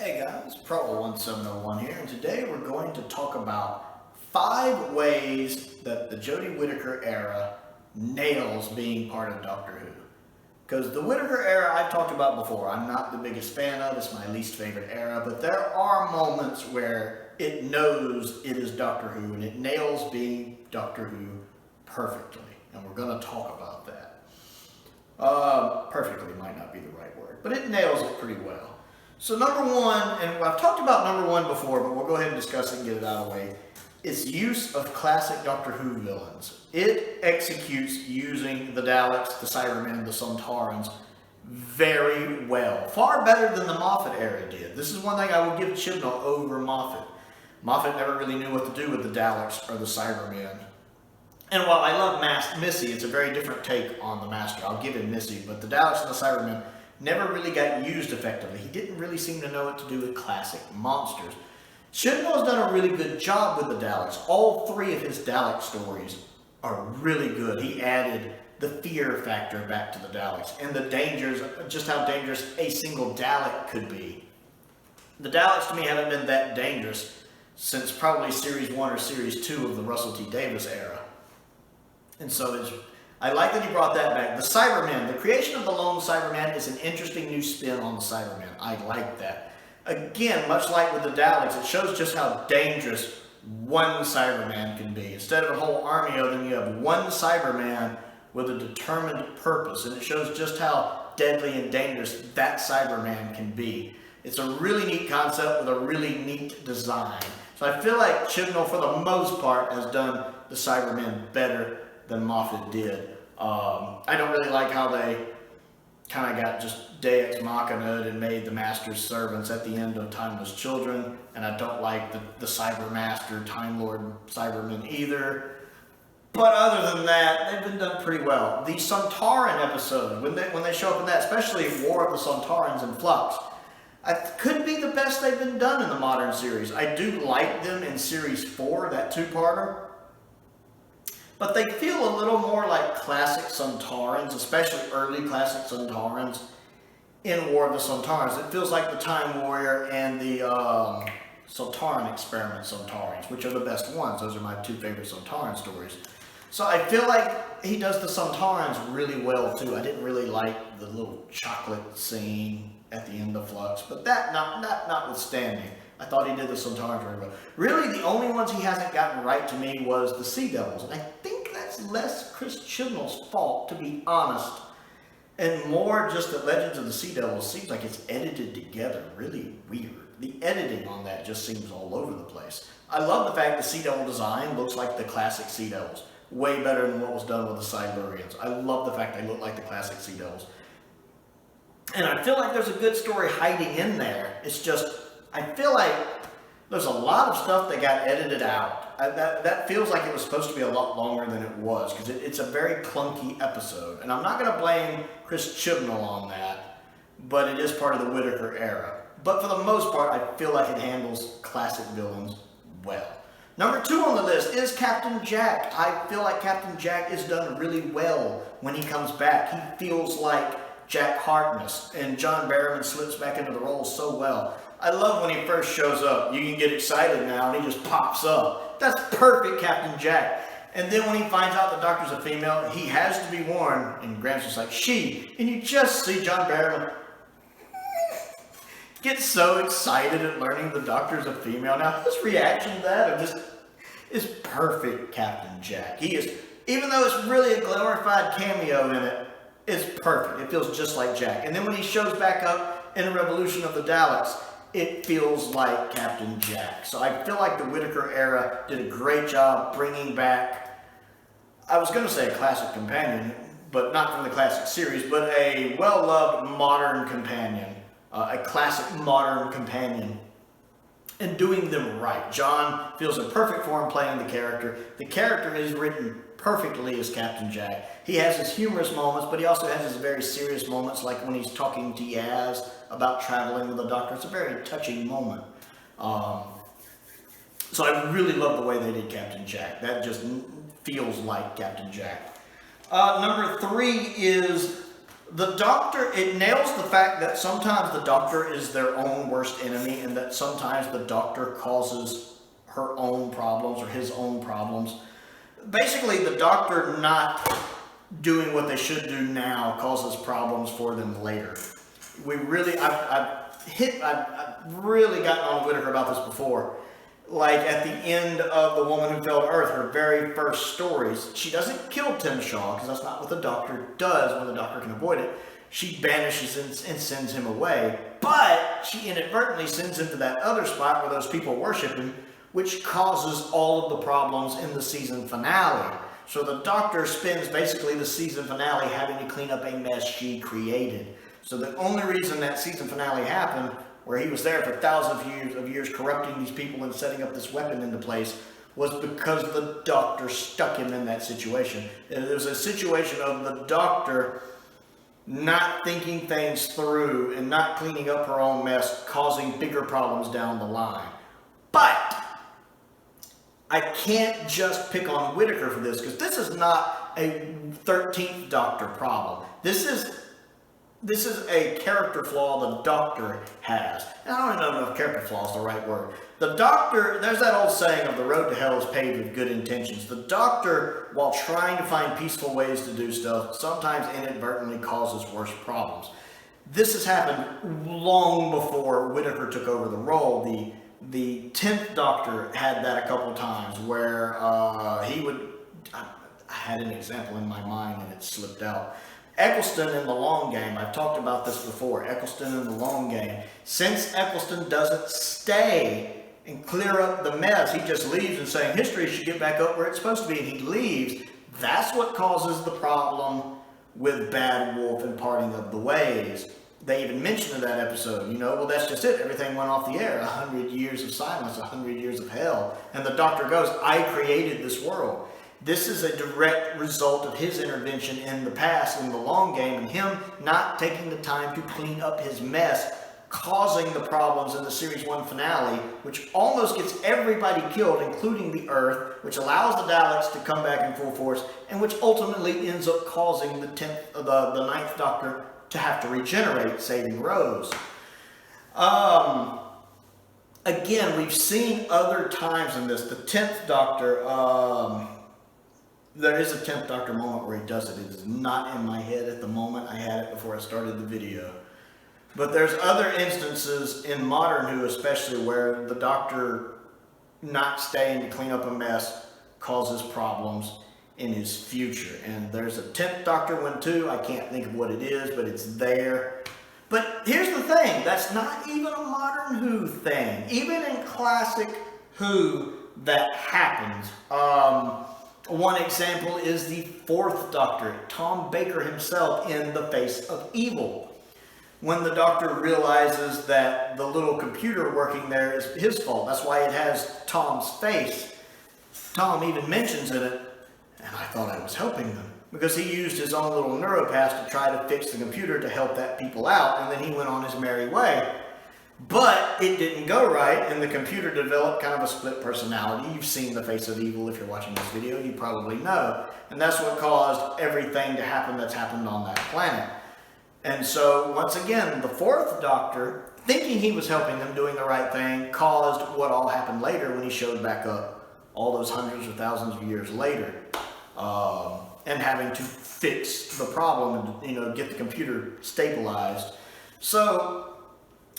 Hey guys, Prowl 1701 here, and today we're going to talk about 5 ways that the Jodie Whittaker era nails being part of Doctor Who. Because the Whittaker era I've talked about before, I'm not the biggest fan of, it's my least favorite era, but there are moments where it knows it is Doctor Who and it nails being Doctor Who perfectly, and we're going to talk about that. Perfectly might not be the right word, but it nails it pretty well. So number one, and I've talked about number one before, but we'll go ahead and discuss it and get it out of the way, is use of classic Doctor Who villains. It executes using the Daleks, the Cybermen, the Sontarans very well. Far better than the Moffat era did. This is one thing I would give Chibnall over Moffat. Moffat never really knew what to do with the Daleks or the Cybermen. And while I love Missy, it's a very different take on the Master. I'll give him Missy, but the Daleks and the Cybermen never really got used effectively. He didn't really seem to know what to do with classic monsters. Chibnall's done a really good job with the Daleks. All 3 of his Dalek stories are really good. He added the fear factor back to the Daleks and the dangers, just how dangerous a single Dalek could be. The Daleks to me haven't been that dangerous since probably Series 1 or Series 2 of the Russell T Davies era. And so I like that he brought that back. The Cybermen, the creation of the lone Cyberman is an interesting new spin on the Cybermen. I like that. Again, much like with the Daleks, it shows just how dangerous one Cyberman can be. Instead of a whole army of them, you have one Cyberman with a determined purpose, and it shows just how deadly and dangerous that Cyberman can be. It's a really neat concept with a really neat design. So I feel like Chibnall, for the most part, has done the Cybermen better than Moffat did. I don't really like how they kind of got just Deus Machina and made the Master's servants at the end of Timeless Children, and I don't like the Cyber Master, Time Lord Cybermen either. But other than that, they've been done pretty well. The Sontaran episode, when they show up in that, especially War of the Sontarans and Flux, could be the best they've been done in the modern series. I do like them in Series 4, that 2-parter. But they feel a little more like classic Sontarans, especially early classic Sontarans in War of the Sontarans. It feels like the Time Warrior and the Sontaran Experiment Sontarans, which are the best ones. Those are my 2 favorite Sontaran stories. So I feel like he does the Sontarans really well too. I didn't really like the little chocolate scene at the end of Flux, but that notwithstanding, I thought he did the Sontarans very well. Really, the only ones he hasn't gotten right to me was the Sea Devils, and I think that's less Chris Chibnall's fault, to be honest, and more just that Legends of the Sea Devils seems like it's edited together really weird. The editing on that just seems all over the place. I love the fact the Sea Devil design looks like the classic Sea Devils, way better than what was done with the Silurians. I love the fact they look like the classic Sea Devils. And I feel like there's a good story hiding in there. It's just, I feel like there's a lot of stuff that got edited out. That feels like it was supposed to be a lot longer than it was, because it's a very clunky episode. And I'm not going to blame Chris Chibnall on that, but it is part of the Whittaker era. But for the most part, I feel like it handles classic villains well. Number 2 on the list is Captain Jack. I feel like Captain Jack is done really well when he comes back. He feels like Jack Harkness, and John Barrowman slips back into the role so well. I love when he first shows up. You can get excited now, and he just pops up. That's perfect Captain Jack. And then when he finds out the Doctor's a female, he has to be warned, and Gramps is like, she. And you just see John Barrowman get so excited at learning the Doctor's a female. Now, his reaction to that is perfect Captain Jack. He is, even though it's really a glorified cameo in it, it's perfect. It feels just like Jack. And then when he shows back up in Revolution of the Daleks, it feels like Captain Jack. So I feel like the Whittaker era did a great job bringing back, I was going to say a classic companion, but not from the classic series, but a well-loved modern companion, a classic modern companion, and doing them right. John feels in perfect form playing the character. The character is written perfectly as Captain Jack. He has his humorous moments, but he also has his very serious moments, like when he's talking to Yaz about traveling with the Doctor. It's a very touching moment. So I really love the way they did Captain Jack. That just feels like Captain Jack. Number 3 is The Doctor, it nails the fact that sometimes the Doctor is their own worst enemy, and that sometimes the Doctor causes her own problems or his own problems. Basically, the Doctor not doing what they should do now causes problems for them later. We really, I've really gotten on Whittaker about this before. Like at the end of The Woman Who Fell to Earth, her very first stories, she doesn't kill Tim Shaw, because that's not what the Doctor does when the Doctor can avoid it. She banishes and sends him away, but she inadvertently sends him to that other spot where those people worship him, which causes all of the problems in the season finale. So the Doctor spends basically the season finale having to clean up a mess she created. So the only reason that season finale happened, where he was there for thousands of years corrupting these people and setting up this weapon into place, was because the Doctor stuck him in that situation. It was a situation of the Doctor not thinking things through and not cleaning up her own mess, causing bigger problems down the line. But I can't just pick on Whittaker for this, because this is not a 13th Doctor problem. This is a character flaw the Doctor has. And I don't even know if character flaw is the right word. The Doctor, there's that old saying of the road to hell is paved with good intentions. The Doctor, while trying to find peaceful ways to do stuff, sometimes inadvertently causes worse problems. This has happened long before Whittaker took over the role. The 10th Doctor had that a couple times where he would, I had an example in my mind and it slipped out. Eccleston in The Long Game, I've talked about this before, Eccleston in The Long Game. Since Eccleston doesn't stay and clear up the mess, he just leaves and saying history should get back up where it's supposed to be, and he leaves. That's what causes the problem with Bad Wolf and Parting of the Ways. They even mentioned in that episode, well, that's just it. Everything went off the air. 100 years of silence, 100 years of hell. And the Doctor goes, I created this world. This is a direct result of his intervention in the past, in The Long Game, and him not taking the time to clean up his mess, causing the problems in the Series 1 finale, which almost gets everybody killed, including the Earth, which allows the Daleks to come back in full force, and which ultimately ends up causing the 9th Doctor to have to regenerate, saving Rose. Again, we've seen other times in this. The 10th Doctor, there is a 10th Doctor moment where he does it. It is not in my head at the moment. I had it before I started the video. But there's other instances in Modern Who especially where the Doctor not staying to clean up a mess causes problems in his future. And there's a 10th Doctor one too. I can't think of what it is, but it's there. But here's the thing. That's not even a Modern Who thing. Even in classic Who, that happens. One example is the 4th Doctor, Tom Baker himself, in The Face of Evil. When the Doctor realizes that the little computer working there is his fault. That's why it has Tom's face. Tom even mentions in it, and I thought I was helping them. Because he used his own little neuropath to try to fix the computer to help that people out, and then he went on his merry way. But it didn't go right, and the computer developed kind of a split personality. You've seen The Face of Evil if you're watching this video, you probably know. And that's what caused everything to happen that's happened on that planet. And so, once again, the 4th Doctor, thinking he was helping them, doing the right thing, caused what all happened later when he showed back up all those hundreds or thousands of years later. And having to fix the problem and, get the computer stabilized. So,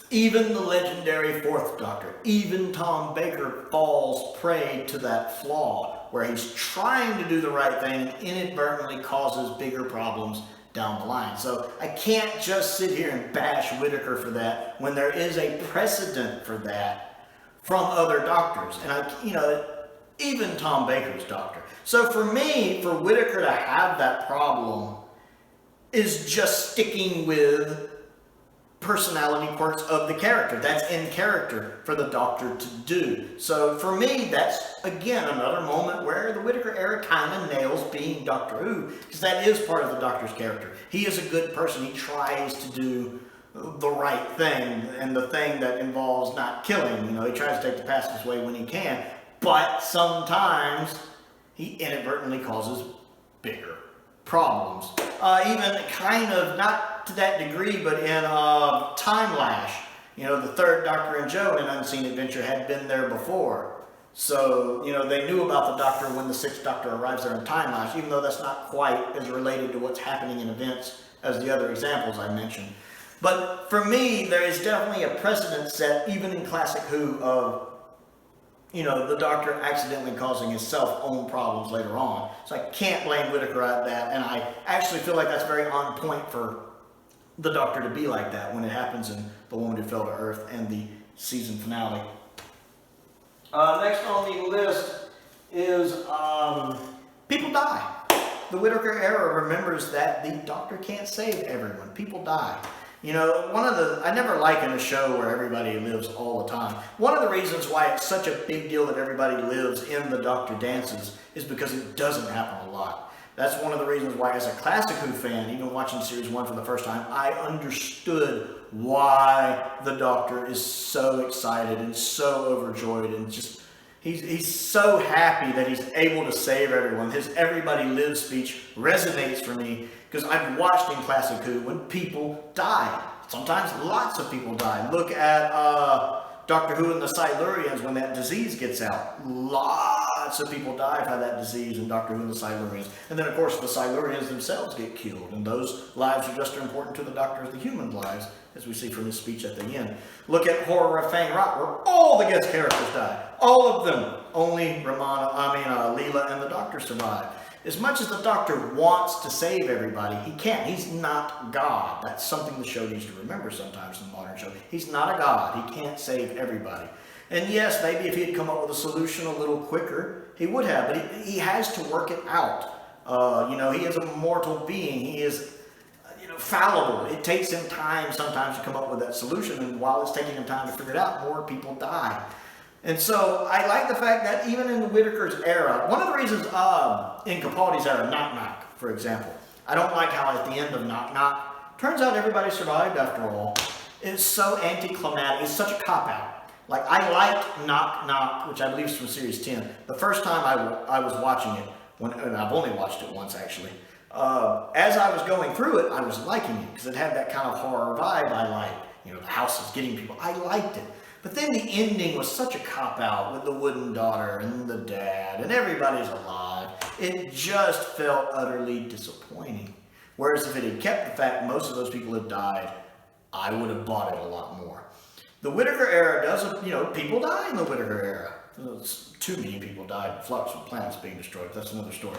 even the legendary 4th Doctor, even Tom Baker falls prey to that flaw, where he's trying to do the right thing and inadvertently causes bigger problems down the line. So I can't just sit here and bash Whittaker for that when there is a precedent for that from other doctors. And even Tom Baker's Doctor. So for me, for Whittaker to have that problem is just sticking with personality quirks of the character. That's in character for the Doctor to do. So for me, that's again another moment where the Whittaker era kind of nails being Doctor Who, because that is part of the Doctor's character. He is a good person. He tries to do the right thing, and the thing that involves not killing. He tries to take the passage way when he can, but sometimes he inadvertently causes bigger problems. Even kind of, not to that degree, but in Time Lash. You know, the third Doctor and Joe in an Unseen Adventure had been there before. So, you know, they knew about the Doctor when the sixth Doctor arrives there in Time Lash, even though that's not quite as related to what's happening in events as the other examples I mentioned. But for me, there is definitely a precedent set, even in Classic Who, of, you know, the Doctor accidentally causing himself own problems later on. So I can't blame Whittaker at that, and I actually feel like that's very on point for the Doctor to be like that when it happens in The Woman Who Fell to Earth and the season finale. Next on the list is people die. The Whittaker era remembers that the Doctor can't save everyone. People die. You know, I never liken a show where everybody lives all the time. One of the reasons why it's such a big deal that everybody lives in the Doctor dances is because it doesn't happen a lot. That's one of the reasons why, as a Classic Who fan, even watching Series 1 for the first time, I understood why the Doctor is so excited and so overjoyed and just, he's so happy that he's able to save everyone. His everybody lives speech resonates for me because I've watched in Classic Who when people die. Sometimes lots of people die. Look at Doctor Who and the Silurians when that disease gets out. Lots of people die by that disease in Doctor Who and the Silurians. And then, of course, the Silurians themselves get killed. And those lives are just as important to the Doctor as the human lives, as we see from his speech at the end. Look at Horror of Fang Rot, where all the guest characters die. All of them. Only Leela and the Doctor survive. As much as the Doctor wants to save everybody, he can't. He's not God. That's something the show needs to remember sometimes in the modern show. He's not a God. He can't save everybody. And yes, maybe if he had come up with a solution a little quicker, he would have. But he has to work it out. You know, he is a mortal being. He is, fallible. It takes him time sometimes to come up with that solution. And while it's taking him time to figure it out, more people die. And so I like the fact that even in Whittaker's era, one of the reasons in Capaldi's era, Knock Knock, for example, I don't like how at the end of Knock Knock, turns out everybody survived after all. It's so anticlimactic. It's such a cop-out. Like, I liked Knock Knock, which I believe is from Series 10. The first time I was watching it, and I've only watched it once actually, as I was going through it, I was liking it because it had that kind of horror vibe I liked. The house is getting people. I liked it. But then the ending was such a cop-out with the wooden daughter and the dad and everybody's alive. It just felt utterly disappointing. Whereas if it had kept the fact most of those people had died, I would have bought it a lot more. The Whittaker era doesn't, people die in the Whittaker era. Too many people died in Flux with planets being destroyed. That's another story.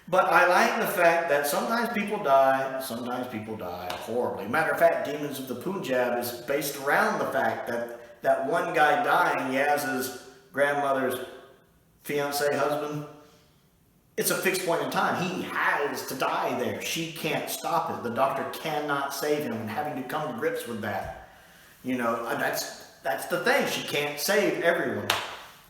But I like the fact that sometimes people die horribly. Matter of fact, Demons of the Punjab is based around the fact that one guy dying, Yaz's grandmother's fiancé husband, it's a fixed point in time. He has to die there. She can't stop it. The Doctor cannot save him, and having to come to grips with that. That's the thing. She can't save everyone.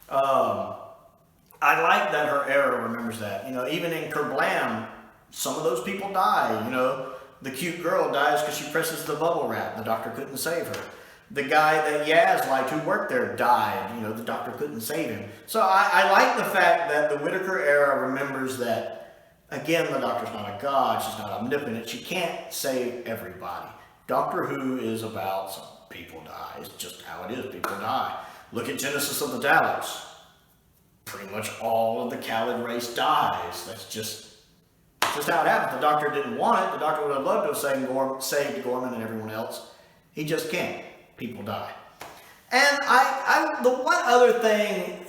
I like that her era remembers that. Even in Kerblam, some of those people die. The cute girl dies because she presses the bubble wrap. The Doctor couldn't save her. The guy that Yaz liked who worked there died. The Doctor couldn't save him. So I like the fact that the Whittaker era remembers that, again, the Doctor's not a god. She's not omnipotent. She can't save everybody. Doctor Who is about some people die. It's just how it is. People die. Look at Genesis of the Daleks. Pretty much all of the Khalid race dies. That's just how it happens. The Doctor didn't want it. The Doctor would have loved to have saved Gorman and everyone else. He just can't. People die. And the one other thing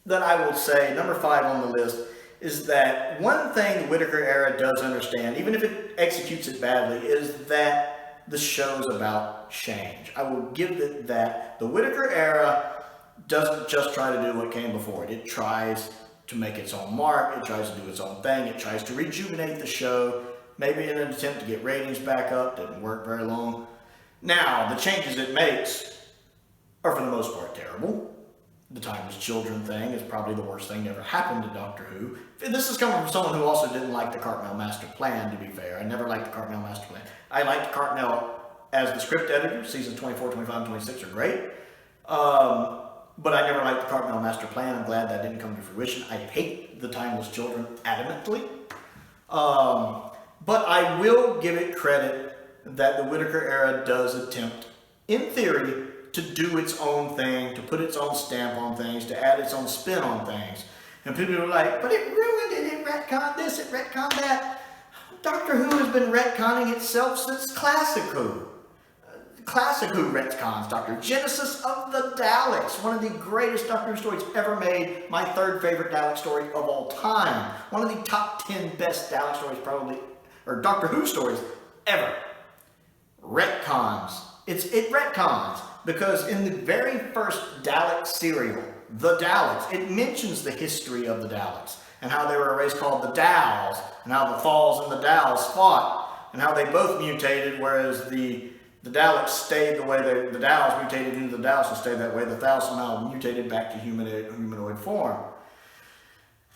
that I will say, number 5 on the list, is that one thing the Whittaker era does understand, even if it executes it badly, is that the show's about change. I will give it that. The Whittaker era doesn't just try to do what came before it. It tries to make its own mark. It tries to do its own thing. It tries to rejuvenate the show, maybe in an attempt to get ratings back up. Didn't work very long. Now, the changes it makes are for the most part terrible. The Timeless Children thing is probably the worst thing that ever happened to Doctor Who. This is coming from someone who also didn't like the Cartmel Master Plan, to be fair. I never liked the Cartmel Master Plan. I liked Cartmel as the script editor. Seasons 24, 25, and 26 are great. But I never liked the Cartmel Master Plan. I'm glad that didn't come to fruition. I hate the Timeless Children adamantly. But I will give it credit that the Whittaker era does attempt, in theory, to do its own thing, to put its own stamp on things, to add its own spin on things. And people are like, but it ruined it, it retconned this, it retconned that. Doctor Who has been retconning itself since Classic Who. Classic Who retcons Doctor Genesis of the Daleks, one of the greatest Doctor Who stories ever made, my third favorite Dalek story of all time. One of the top 10 best Dalek stories probably, or Doctor Who stories ever. Retcons. It retcons because in the very first Dalek serial, The Daleks, it mentions the history of the Daleks and how they were a race called the Dals and how the Thals and the Dals fought and how they both mutated, whereas the Daleks stayed the way the Dals mutated into the Dals and stayed that way. The Thals somehow mutated back to humanoid form.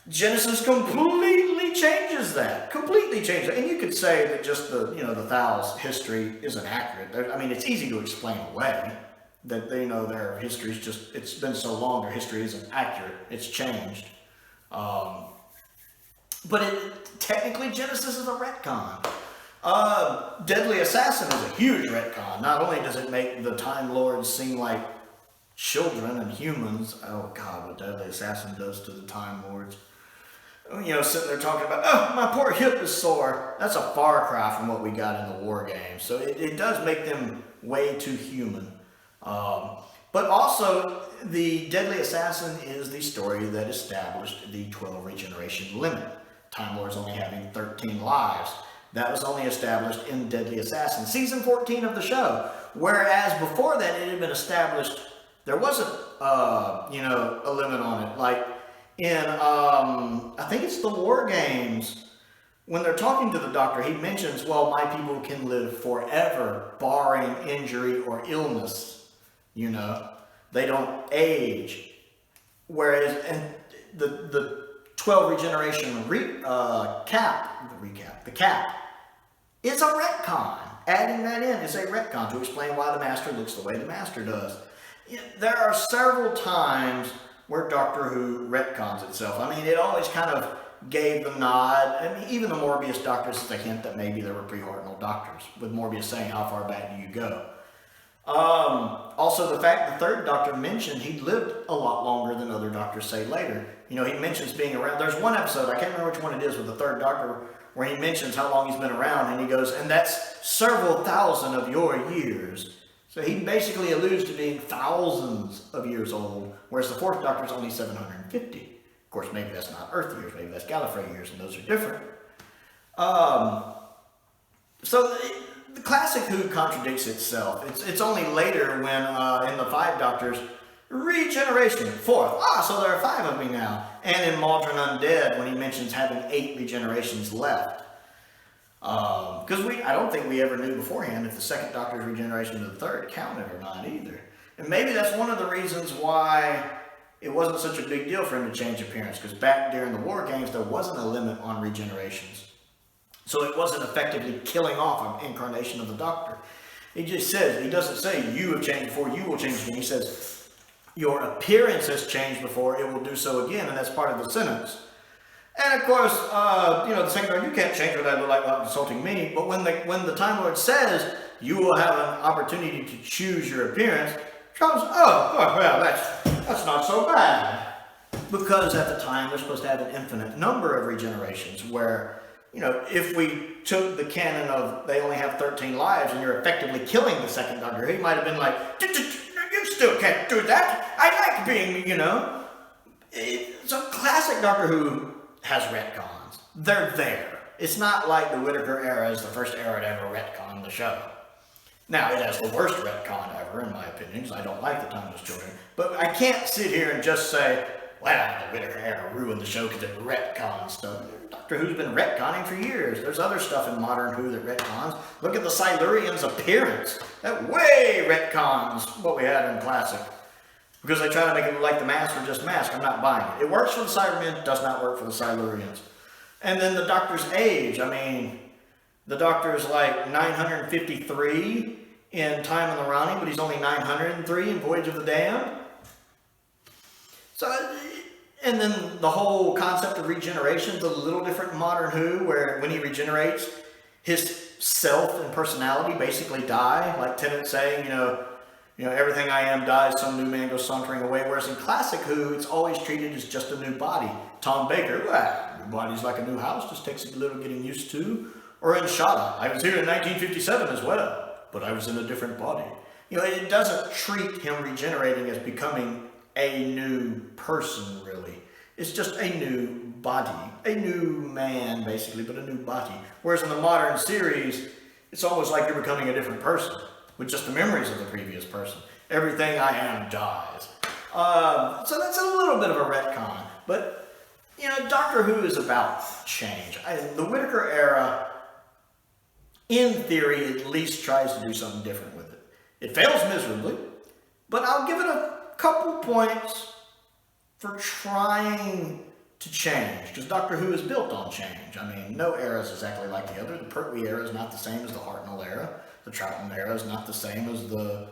Genesis completely changes that. Completely changes it. And you could say that just the Thals history isn't accurate. I mean, it's easy to explain away that their history's just, it's been so long, their history isn't accurate. It's changed. But technically Genesis is a retcon. Deadly Assassin is a huge retcon. Not only does it make the Time Lords seem like children and humans, oh God, what Deadly Assassin does to the Time Lords. Sitting there talking about, oh, my poor hip is sore. That's a far cry from what we got in the War Games. So it does make them way too human. But also, the Deadly Assassin is the story that established the 12 regeneration limit. Time Lords only having 13 lives. That was only established in Deadly Assassin, season 14 of the show. Whereas before that, it had been established, there wasn't, a limit on it. Like in, I think it's the War Games, when they're talking to the Doctor, he mentions, well, my people can live forever, barring injury or illness. They don't age. Whereas, and the 12 regeneration cap is a retcon. Adding that in is a retcon to explain why the Master looks the way the Master does. There are several times where Doctor Who retcons itself. I mean, it always kind of gave the nod. I mean, even the Morbius Doctors is a hint that maybe there were pre-Hartnell Doctors, with Morbius saying, how far back do you go? Also, the fact the third Doctor mentioned he lived a lot longer than other Doctors say later. He mentions being around. There's one episode, I can't remember which one it is, with the third Doctor, where he mentions how long he's been around, and he goes, and that's several thousand of your years. So he basically alludes to being thousands of years old, whereas the fourth Doctor is only 750. Of course, maybe that's not Earth years, maybe that's Gallifrey years, and those are different. So the Classic Who contradicts itself. It's only later when, in the Five Doctors, regeneration, fourth. So there are 5 of me now. And in Maldron Undead, when he mentions having 8 regenerations left. Because I don't think we ever knew beforehand if the second Doctor's regeneration to the third counted or not either. And maybe that's one of the reasons why it wasn't such a big deal for him to change appearance. Because back during the War Games, there wasn't a limit on regenerations. So it wasn't effectively killing off an incarnation of the Doctor. He just says, he doesn't say, you have changed before, you will change again. He says, your appearance has changed before, it will do so again, and that's part of the sentence. And of course, the second Doctor, you can't change what I look like without insulting me, but when the Time Lord says, you will have an opportunity to choose your appearance, Charles, well, that's not so bad. Because at the time, they're supposed to have an infinite number of regenerations, where if we took the canon of they only have 13 lives and you're effectively killing the second Doctor, he might have been like, you still can't do that. I like being, So Classic Doctor Who has retcons. They're there. It's not like the Whittaker era is the first era to ever retcon the show. Now, it has the worst retcon ever, in my opinion, because I don't like the Timeless Children. But I can't sit here and just say, well, the Whittaker era ruined the show because it retcons stuff. Doctor Who's been retconning for years. There's other stuff in modern Who that retcons. Look at the Silurians' appearance. That way retcons what we had in Classic. Because they try to make it look like the masks are just masks. I'm not buying it. It works for the Cybermen, does not work for the Silurians. And then the Doctor's age. I mean, the Doctor's like 953 in Time of the Rani, but he's only 903 in Voyage of the Damned. So, And then the whole concept of regeneration is a little different in Modern Who, where when he regenerates, his self and personality basically die. Like Tennant saying, everything I am dies, some new man goes sauntering away. Whereas in Classic Who, it's always treated as just a new body. Tom Baker, new body's like a new house, just takes a little getting used to. Or in Shada, I was here in 1957 as well, but I was in a different body. It doesn't treat him regenerating as becoming a new person, really. It's just a new body, a new man, basically, but a new body. Whereas in the modern series, it's almost like you're becoming a different person with just the memories of the previous person. Everything I am dies. So that's a little bit of a retcon. But, Doctor Who is about change. The Whittaker era, in theory, at least tries to do something different with it. It fails miserably, but I'll give it a couple points for trying to change, because Doctor Who is built on change. I mean, no era is exactly like the other. The Pertwee era is not the same as the Hartnell era. The Troughton era is not the same as the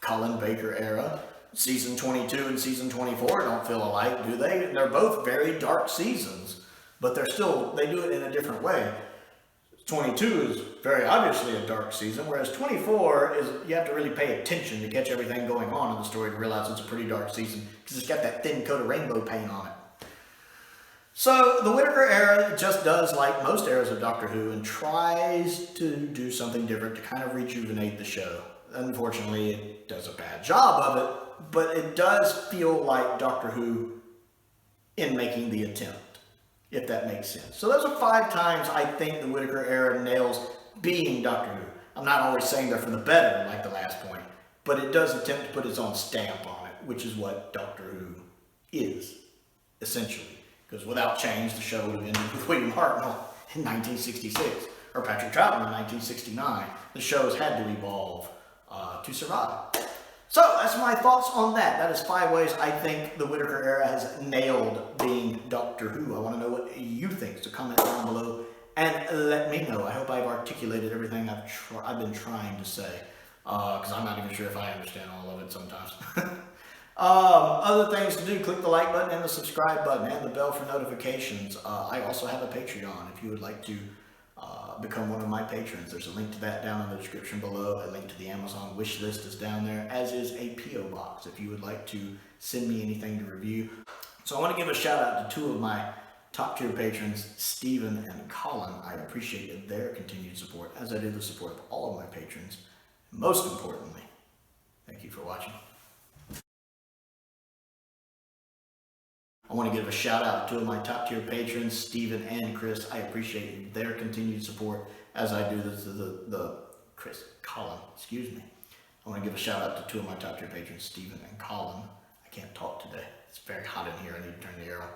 Colin Baker era. Season 22 and season 24 don't feel alike, do they? They're both very dark seasons, but they do it in a different way. 22 is very obviously a dark season, whereas 24 is, you have to really pay attention to catch everything going on in the story to realize it's a pretty dark season, because it's got that thin coat of rainbow paint on it. So the Whittaker era just does like most eras of Doctor Who and tries to do something different to kind of rejuvenate the show. Unfortunately, it does a bad job of it, but it does feel like Doctor Who in making the attempt, if that makes sense. So those are 5 times I think the Whittaker era nails being Doctor Who. I'm not always saying they're for the better, like the last point, but it does attempt to put its own stamp on it, which is what Doctor Who is, essentially. Because without change, the show would have ended with William Hartnell in 1966, or Patrick Troughton in 1969. The show has had to evolve to survive. So that's my thoughts on that. That is 5 ways I think the Whittaker era has nailed being Doctor Who. I want to know what you think, so comment down below and let me know. I hope I've articulated everything I've been trying to say, because I'm not even sure if I understand all of it sometimes. Other things to do, click the like button and the subscribe button and the bell for notifications. I also have a Patreon if you would like to become one of my patrons. There's a link to that down in the description below. A link to the Amazon wish list is down there, as is a P.O. box if you would like to send me anything to review. So I want to give a shout out to 2 of my top tier patrons, Stephen and Colin. I appreciate their continued support, as I do the support of all of my patrons. Most importantly, thank you for watching. I want to give a shout out to 2 of my top tier patrons, Stephen and Chris. I appreciate their continued support, as I do Colin, excuse me. I want to give a shout out to 2 of my top tier patrons, Stephen and Colin. I can't talk today. It's very hot in here. I need to turn the air on.